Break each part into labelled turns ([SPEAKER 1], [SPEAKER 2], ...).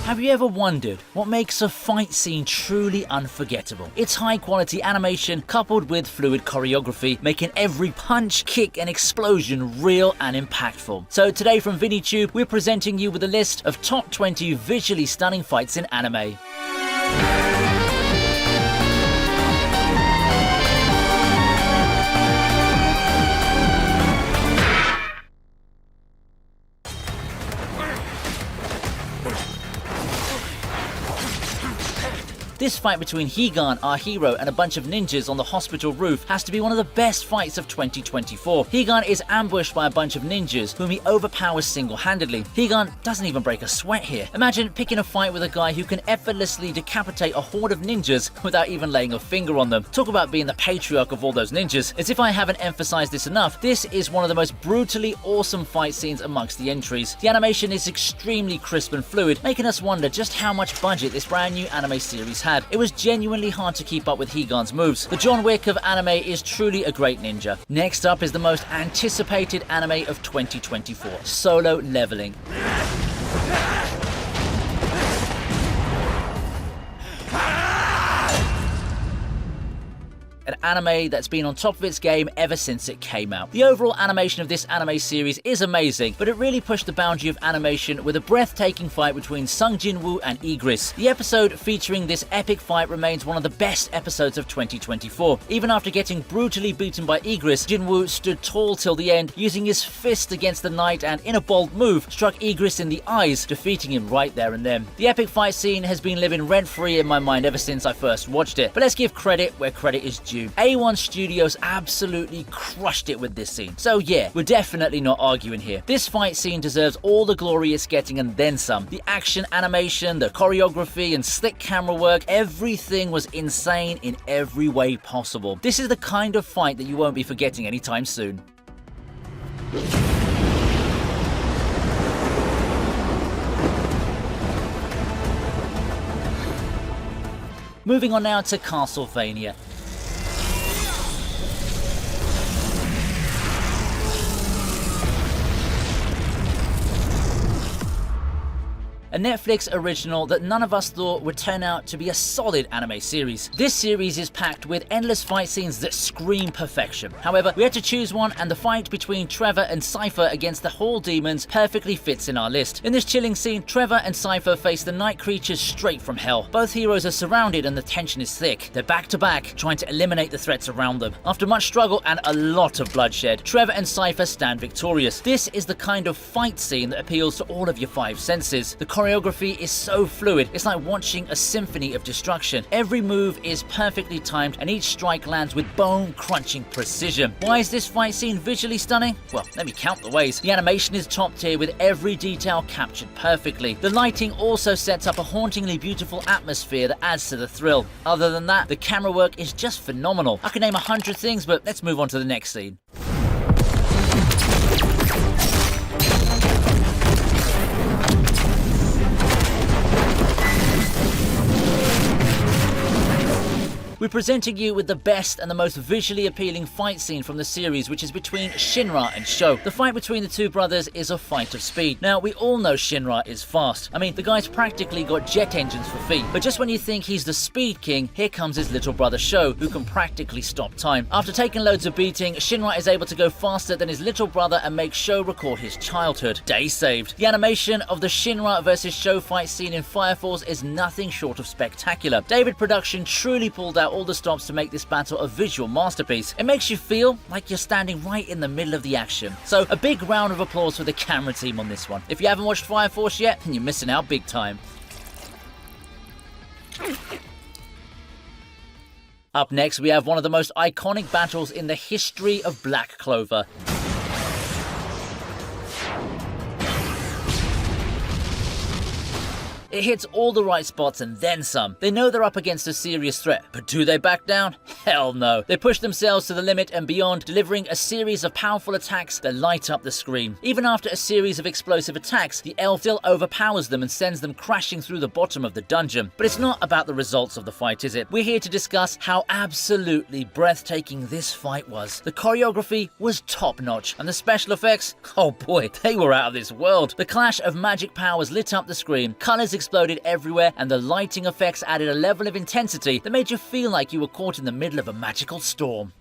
[SPEAKER 1] Have you ever wondered what makes a fight scene truly unforgettable? It's high quality animation coupled with fluid choreography, making every punch, kick and explosion real and impactful. So today from ViniiTube, we're presenting you with a list of top 20 visually stunning fights in anime. This fight between Higan, our hero, and a bunch of ninjas on the hospital roof has to be one of the best fights of 2024. Higan is ambushed by a bunch of ninjas whom he overpowers single-handedly. Higan doesn't even break a sweat here. Imagine picking a fight with a guy who can effortlessly decapitate a horde of ninjas without even laying a finger on them. Talk about being the patriarch of all those ninjas. As if I haven't emphasized this enough, this is one of the most brutally awesome fight scenes amongst the entries. The animation is extremely crisp and fluid, making us wonder just how much budget this brand new anime series had. It was genuinely hard to keep up with Higan's moves. The John Wick of anime is truly a great ninja. Next up is the most anticipated anime of 2024, Solo Leveling. An anime that's been on top of its game ever since it came out. The overall animation of this anime series is amazing, but it really pushed the boundary of animation with a breathtaking fight between Sung Jin-woo and Igris. The episode featuring this epic fight remains one of the best episodes of 2024. Even after getting brutally beaten by Igris, Jin-woo stood tall till the end, using his fist against the knight and, in a bold move, struck Igris in the eyes, defeating him right there and then. The epic fight scene has been living rent-free in my mind ever since I first watched it, but let's give credit where credit is due. A1 Studios absolutely crushed it with this scene. So yeah, we're definitely not arguing here. This fight scene deserves all the glory it's getting and then some. The action, animation, the choreography and slick camera work, everything was insane in every way possible. This is the kind of fight that you won't be forgetting anytime soon. Moving on now to Castlevania. A Netflix original that none of us thought would turn out to be a solid anime series. This series is packed with endless fight scenes that scream perfection. However, we had to choose one, and the fight between Trevor and Cypher against the Hall Demons perfectly fits in our list. In this chilling scene, Trevor and Cypher face the night creatures straight from hell. Both heroes are surrounded and the tension is thick. They're back to back, trying to eliminate the threats around them. After much struggle and a lot of bloodshed, Trevor and Cypher stand victorious. This is the kind of fight scene that appeals to all of your five senses. The choreography is so fluid, it's like watching a symphony of destruction. Every move is perfectly timed and each strike lands with bone-crunching precision. Why is this fight scene visually stunning? Well, let me count the ways. The animation is top tier with every detail captured perfectly. The lighting also sets up a hauntingly beautiful atmosphere that adds to the thrill. Other than that, the camera work is just phenomenal. I can name 100 things, but let's move on to the next scene. We're presenting you with the best and the most visually appealing fight scene from the series, which is between Shinra and Sho. The fight between the two brothers is a fight of speed. Now, we all know Shinra is fast. I mean, the guy's practically got jet engines for feet. But just when you think he's the speed king, here comes his little brother Sho, who can practically stop time. After taking loads of beating, Shinra is able to go faster than his little brother and make Sho record his childhood. Day saved. The animation of the Shinra versus Sho fight scene in Fire Force is nothing short of spectacular. David Production truly pulled out all the stops to make this battle a visual masterpiece. It makes you feel like you're standing right in the middle of the action. So a big round of applause for the camera team on this one. If you haven't watched Fire Force yet, then you're missing out big time. Up next, we have one of the most iconic battles in the history of Black Clover. It hits all the right spots and then some. They know they're up against a serious threat, but do they back down? Hell no. They push themselves to the limit and beyond, delivering a series of powerful attacks that light up the screen. Even after a series of explosive attacks, the elf still overpowers them and sends them crashing through the bottom of the dungeon. But it's not about the results of the fight, is it? We're here to discuss how absolutely breathtaking this fight was. The choreography was top-notch, and the special effects, oh boy, they were out of this world. The clash of magic powers lit up the screen, colors exploded everywhere, and the lighting effects added a level of intensity that made you feel like you were caught in the middle of a magical storm.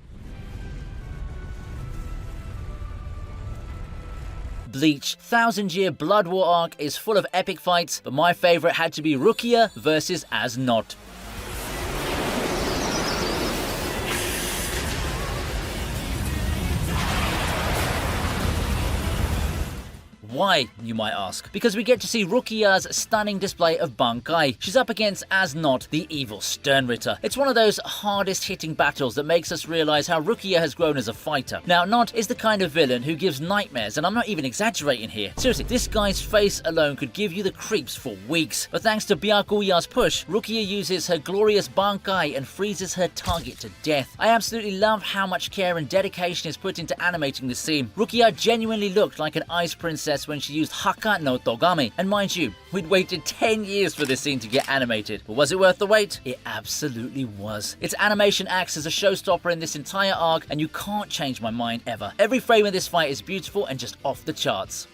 [SPEAKER 1] Bleach, 1000-year Blood War arc is full of epic fights, but my favorite had to be Rukia versus As Not. Why, you might ask? Because we get to see Rukia's stunning display of Bankai. She's up against As Not, the evil Sternritter. It's one of those hardest hitting battles that makes us realize how Rukia has grown as a fighter. Now, Not is the kind of villain who gives nightmares, and I'm not even exaggerating here. Seriously, this guy's face alone could give you the creeps for weeks. But thanks to Byakuya's push, Rukia uses her glorious Bankai and freezes her target to death. I absolutely love how much care and dedication is put into animating this scene. Rukia genuinely looked like an ice princess when she used Haka no Togami. And mind you, we'd waited 10 years for this scene to get animated. But was it worth the wait? It absolutely was. Its animation acts as a showstopper in this entire arc, and you can't change my mind ever. Every frame of this fight is beautiful and just off the charts.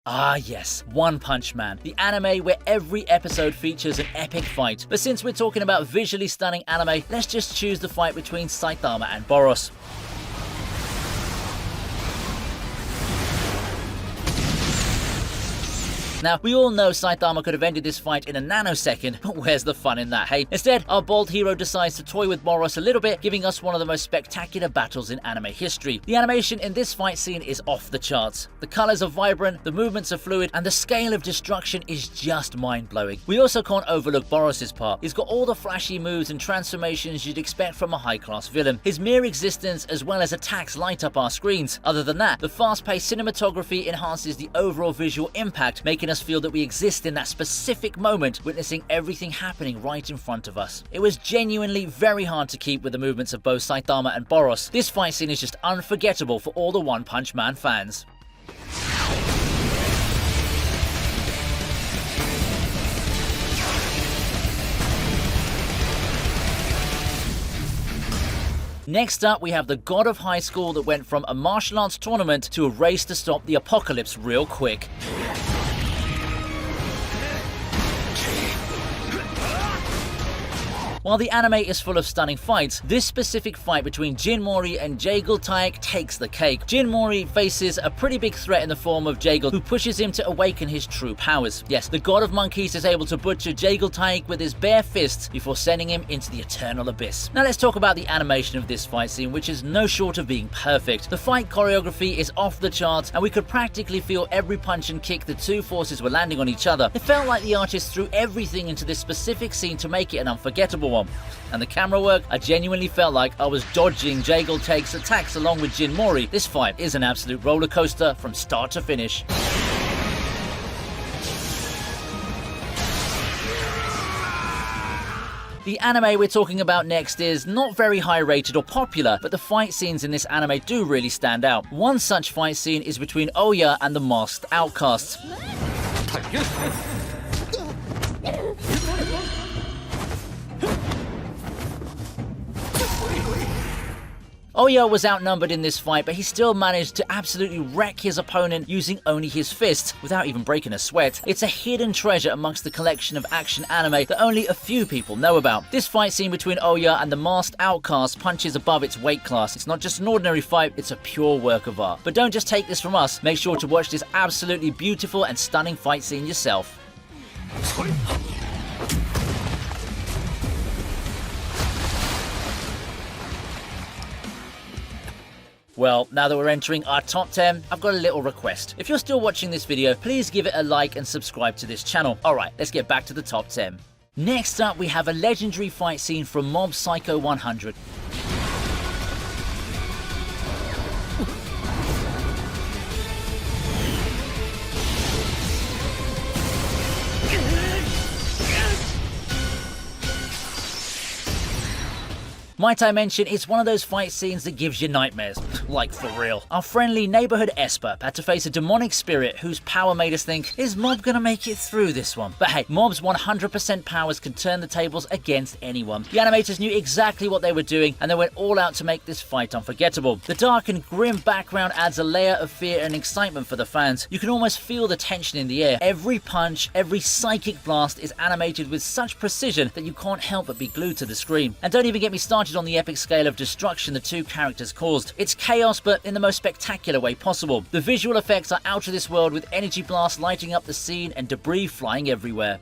[SPEAKER 1] Ah yes, One Punch Man, the anime where every episode features an epic fight. But since we're talking about visually stunning anime, let's just choose the fight between Saitama and Boros. Now, we all know Saitama could have ended this fight in a nanosecond, but where's the fun in that, hey? Instead, our bold hero decides to toy with Boros a little bit, giving us one of the most spectacular battles in anime history. The animation in this fight scene is off the charts. The colors are vibrant, the movements are fluid, and the scale of destruction is just mind-blowing. We also can't overlook Boros' part. He's got all the flashy moves and transformations you'd expect from a high-class villain. His mere existence as well as attacks light up our screens. Other than that, the fast-paced cinematography enhances the overall visual impact, making us feel that we exist in that specific moment, witnessing everything happening right in front of us. It was genuinely very hard to keep with the movements of both Saitama and Boros. This fight scene is just unforgettable for all the One Punch Man fans. Next up, we have the god of high school that went from a martial arts tournament to a race to stop the apocalypse real quick. While the anime is full of stunning fights, this specific fight between Jin Mori and Jaegul Taek takes the cake. Jin Mori faces a pretty big threat in the form of Jaegul, who pushes him to awaken his true powers. Yes, the god of monkeys is able to butcher Jaegul Taek with his bare fists before sending him into the eternal abyss. Now let's talk about the animation of this fight scene, which is no short of being perfect. The fight choreography is off the charts, and we could practically feel every punch and kick the two forces were landing on each other. It felt like the artist threw everything into this specific scene to make it an unforgettable one. And the camera work, I genuinely felt like I was dodging Jaegul Taek's attacks along with Jin Mori. This fight is an absolute roller coaster from start to finish. The anime we're talking about next is not very high rated or popular, but the fight scenes in this anime do really stand out. One such fight scene is between Oya and the masked outcasts. Oya was outnumbered in this fight, but he still managed to absolutely wreck his opponent using only his fists, without even breaking a sweat. It's a hidden treasure amongst the collection of action anime that only a few people know about. This fight scene between Oya and the masked outcast punches above its weight class. It's not just an ordinary fight, it's a pure work of art. But don't just take this from us, make sure to watch this absolutely beautiful and stunning fight scene yourself. Well, now that we're entering our top 10, I've got a little request. If you're still watching this video, please give it a like and subscribe to this channel. Alright, let's get back to the top 10. Next up, we have a legendary fight scene from Mob Psycho 100. Might I mention, it's one of those fight scenes that gives you nightmares. Like for real. Our friendly neighborhood Esper had to face a demonic spirit whose power made us think, is Mob gonna make it through this one? But hey, Mob's 100% powers can turn the tables against anyone. The animators knew exactly what they were doing, and they went all out to make this fight unforgettable. The dark and grim background adds a layer of fear and excitement for the fans. You can almost feel the tension in the air. Every punch, every psychic blast is animated with such precision that you can't help but be glued to the screen. And don't even get me started on the epic scale of destruction the two characters caused. It's chaos, but in the most spectacular way possible. The visual effects are out of this world, with energy blasts lighting up the scene and debris flying everywhere.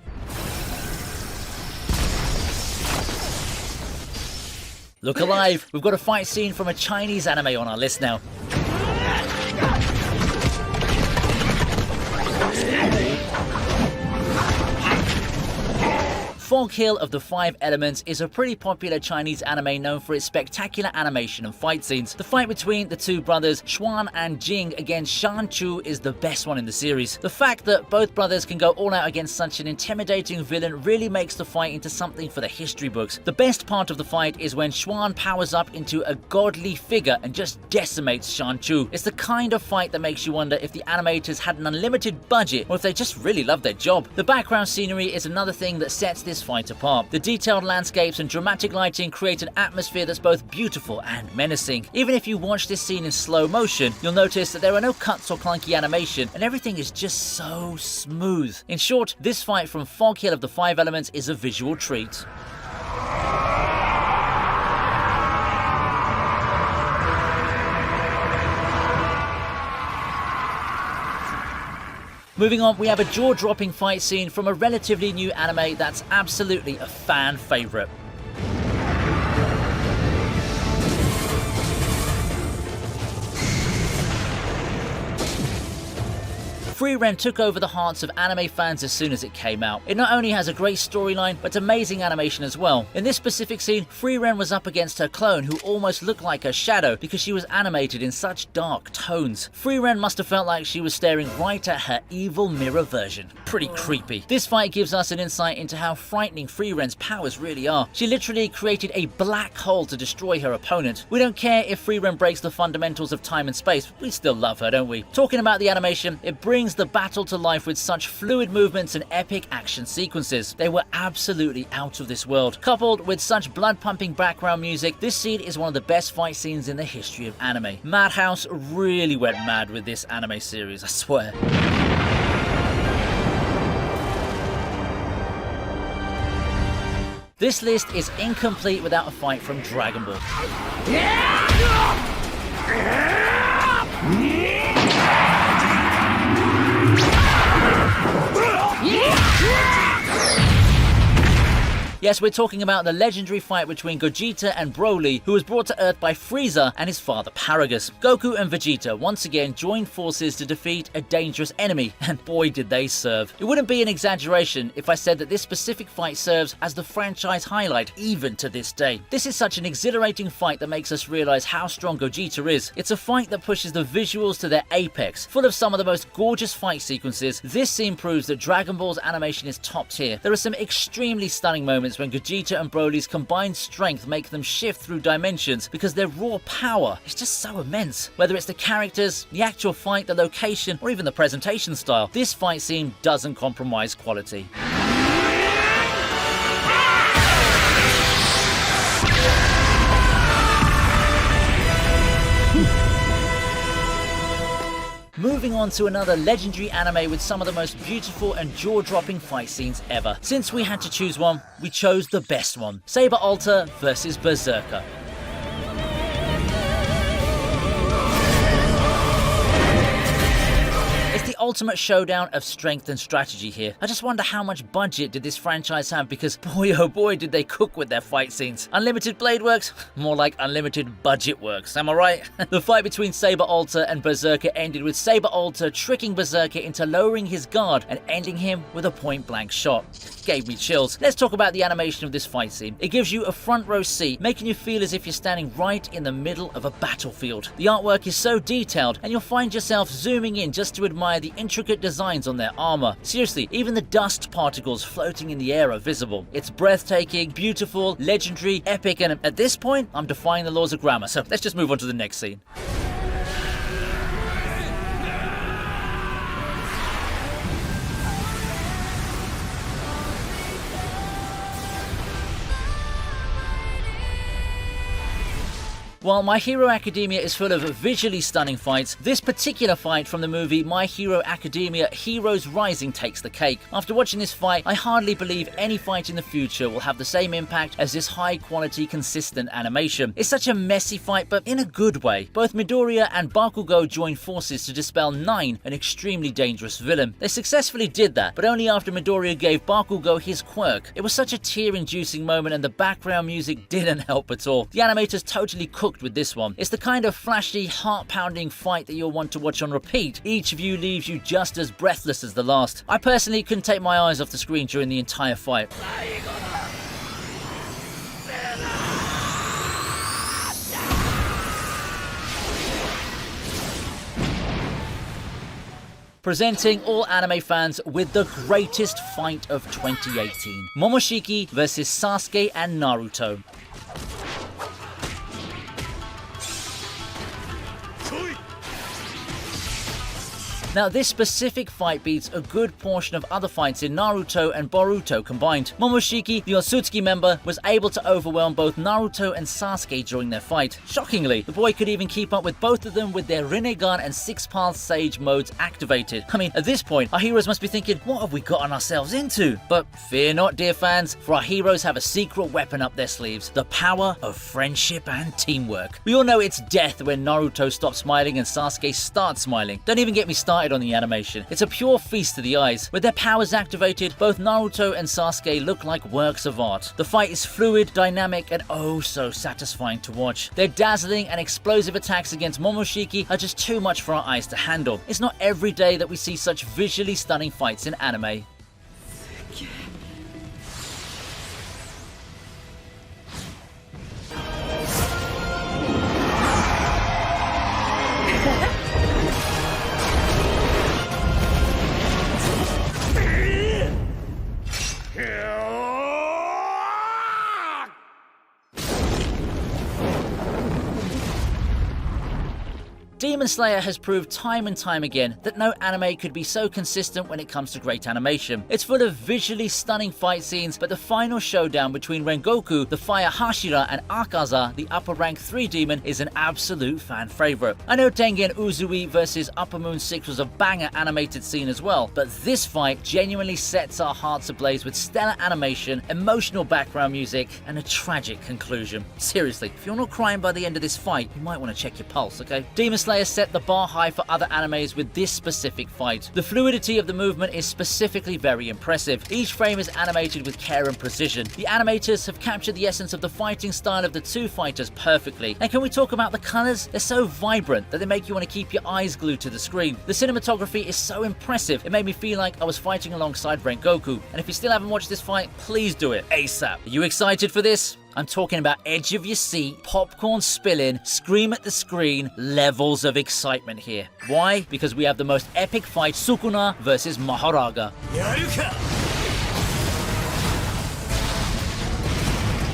[SPEAKER 1] Look alive! We've got a fight scene from a Chinese anime on our list now. Fog Hill of the Five Elements is a pretty popular Chinese anime known for its spectacular animation and fight scenes. The fight between the two brothers, Xuan and Jing, against Shan Chu is the best one in the series. The fact that both brothers can go all out against such an intimidating villain really makes the fight into something for the history books. The best part of the fight is when Xuan powers up into a godly figure and just decimates Shan Chu. It's the kind of fight that makes you wonder if the animators had an unlimited budget or if they just really loved their job. The background scenery is another thing that sets this fight apart. The detailed landscapes and dramatic lighting create an atmosphere that's both beautiful and menacing. Even if you watch this scene in slow motion, you'll notice that there are no cuts or clunky animation, and everything is just so smooth. In short, this fight from Fog Hill of the Five Elements is a visual treat. Moving on, we have a jaw-dropping fight scene from a relatively new anime that's absolutely a fan favorite. Frieren took over the hearts of anime fans as soon as it came out. It not only has a great storyline, but amazing animation as well. In this specific scene, Frieren was up against her clone who almost looked like her shadow because she was animated in such dark tones. Frieren must have felt like she was staring right at her evil mirror version. Pretty creepy. This fight gives us an insight into how frightening Frieren's powers really are. She literally created a black hole to destroy her opponent. We don't care if Frieren breaks the fundamentals of time and space, we still love her, don't we? Talking about the animation, it brings the battle to life with such fluid movements and epic action sequences. They were absolutely out of this world. Coupled with such blood-pumping background music, this scene is one of the best fight scenes in the history of anime. Madhouse really went mad with this anime series, I swear. This list is incomplete without a fight from Dragon Ball. Yes, we're talking about the legendary fight between Gogeta and Broly, who was brought to Earth by Frieza and his father Paragus. Goku and Vegeta once again joined forces to defeat a dangerous enemy, and boy did they serve. It wouldn't be an exaggeration if I said that this specific fight serves as the franchise highlight even to this day. This is such an exhilarating fight that makes us realize how strong Gogeta is. It's a fight that pushes the visuals to their apex. Full of some of the most gorgeous fight sequences, this scene proves that Dragon Ball's animation is top tier. There are some extremely stunning moments when Gogeta and Broly's combined strength make them shift through dimensions because their raw power is just so immense. Whether it's the characters, the actual fight, the location, or even the presentation style, this fight scene doesn't compromise quality. Moving on to another legendary anime with some of the most beautiful and jaw-dropping fight scenes ever. Since we had to choose one, we chose the best one. Saber Ultra vs Berserker. It's the ultimate showdown of strength and strategy here. I just wonder how much budget did this franchise have, because boy oh boy did they cook with their fight scenes. Unlimited blade works? More like unlimited budget works, am I right? The fight between Saber Ultra and Berserker ended with Saber Ultra tricking Berserker into lowering his guard and ending him with a point-blank shot. Gave me chills. Let's talk about the animation of this fight scene. It gives you a front row seat, making you feel as if you're standing right in the middle of a battlefield. The artwork is so detailed, and you'll find yourself zooming in just to admire the intricate designs on their armor. Seriously, even the dust particles floating in the air are visible. It's breathtaking, beautiful, legendary, epic, and at this point, I'm defying the laws of grammar, so let's just move on to the next scene. While My Hero Academia is full of visually stunning fights, this particular fight from the movie My Hero Academia Heroes Rising takes the cake. After watching this fight, I hardly believe any fight in the future will have the same impact as this high quality, consistent animation. It's such a messy fight, but in a good way. Both Midoriya and Bakugo join forces to dispel Nine, an extremely dangerous villain. They successfully did that, but only after Midoriya gave Bakugo his quirk. It was such a tear-inducing moment, and the background music didn't help at all. The animators totally cooked with this one. It's the kind of flashy, heart-pounding fight that you'll want to watch on repeat. Each view leaves you just as breathless as the last. I personally couldn't take my eyes off the screen during the entire fight. Presenting all anime fans with the greatest fight of 2018. Momoshiki vs Sasuke and Naruto. Now, this specific fight beats a good portion of other fights in Naruto and Boruto combined. Momoshiki, the Otsutsuki member, was able to overwhelm both Naruto and Sasuke during their fight. Shockingly, the boy could even keep up with both of them with their Rinnegan and Six Paths Sage modes activated. I mean, at this point, our heroes must be thinking, what have we gotten ourselves into? But fear not, dear fans, for our heroes have a secret weapon up their sleeves, the power of friendship and teamwork. We all know it's death when Naruto stops smiling and Sasuke starts smiling. Don't even get me started on the animation. It's a pure feast to the eyes. With their powers activated, both Naruto and Sasuke look like works of art. The fight is fluid, dynamic, and oh so satisfying to watch. Their dazzling and explosive attacks against Momoshiki are just too much for our eyes to handle. It's not every day that we see such visually stunning fights in anime. Demon Slayer has proved time and time again that no anime could be so consistent when it comes to great animation. It's full of visually stunning fight scenes, but the final showdown between Rengoku, the Fire Hashira, and Akaza, the upper rank 3 demon, is an absolute fan favorite. I know Tengen Uzui vs Upper Moon 6 was a banger animated scene as well, but this fight genuinely sets our hearts ablaze with stellar animation, emotional background music, and a tragic conclusion. Seriously, if you're not crying by the end of this fight, you might want to check your pulse, okay? Demon Slayer set the bar high for other animes with this specific fight. The fluidity of the movement is specifically very impressive. Each frame is animated with care and precision. The animators have captured the essence of the fighting style of the two fighters perfectly. And can we talk about the colors? They're so vibrant that they make you want to keep your eyes glued to the screen. The cinematography is so impressive, it made me feel like I was fighting alongside Rengoku. And if you still haven't watched this fight, please do it ASAP. Are you excited for this? I'm talking about edge of your seat, popcorn spilling, scream at the screen, levels of excitement here. Why? Because we have the most epic fight, Sukuna versus Maharaga.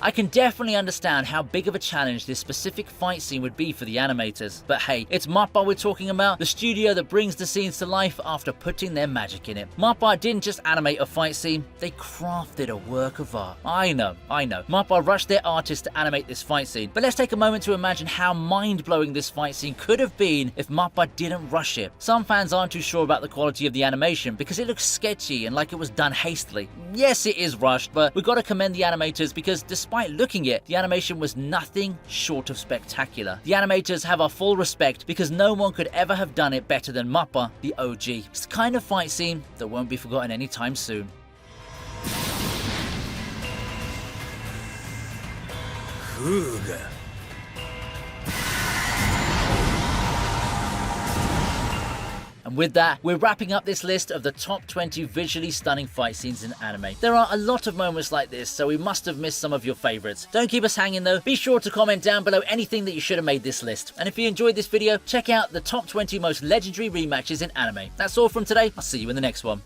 [SPEAKER 1] I can definitely understand how big of a challenge this specific fight scene would be for the animators. But hey, it's MAPPA we're talking about, the studio that brings the scenes to life after putting their magic in it. MAPPA didn't just animate a fight scene, they crafted a work of art. I know. MAPPA rushed their artists to animate this fight scene. But let's take a moment to imagine how mind-blowing this fight scene could have been if MAPPA didn't rush it. Some fans aren't too sure about the quality of the animation because it looks sketchy and like it was done hastily. Yes, it is rushed, but we've got to commend the animators because despite looking it, the animation was nothing short of spectacular. The animators have our full respect because no one could ever have done it better than MAPPA, the OG. It's the kind of fight scene that won't be forgotten anytime soon. Fuga. And with that, we're wrapping up this list of the top 20 visually stunning fight scenes in anime. There are a lot of moments like this, so we must have missed some of your favorites. Don't keep us hanging though. Be sure to comment down below anything that you should have made this list. And if you enjoyed this video, check out the top 20 most legendary rematches in anime. That's all from today. I'll see you in the next one.